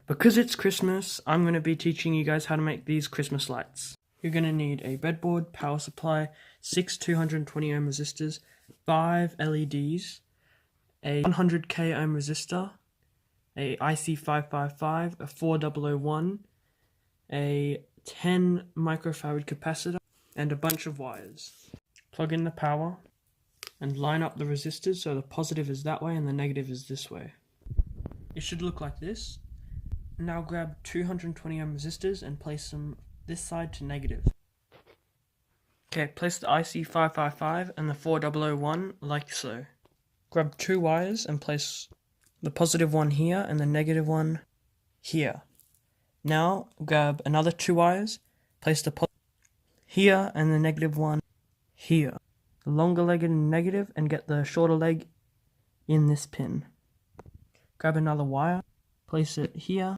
Because it's Christmas, I'm going to be teaching you guys how to make these Christmas lights. You're going to need a breadboard, power supply, 6 220 ohm resistors, 5 LEDs, a 100k ohm resistor, a IC555, a 4001, a 10 microfarad capacitor, and a bunch of wires. Plug in the power and line up the resistors so the positive is that way and the negative is this way. It should look like this. Now grab 220 ohm resistors and place them this side to negative. Okay, place the IC555 and the 4001 like so. Grab 2 wires and place the positive one here and the negative one here. Now grab another 2 wires, place the positive here and the negative one here. The longer leg in negative and get the shorter leg in this pin. Grab another wire, place it here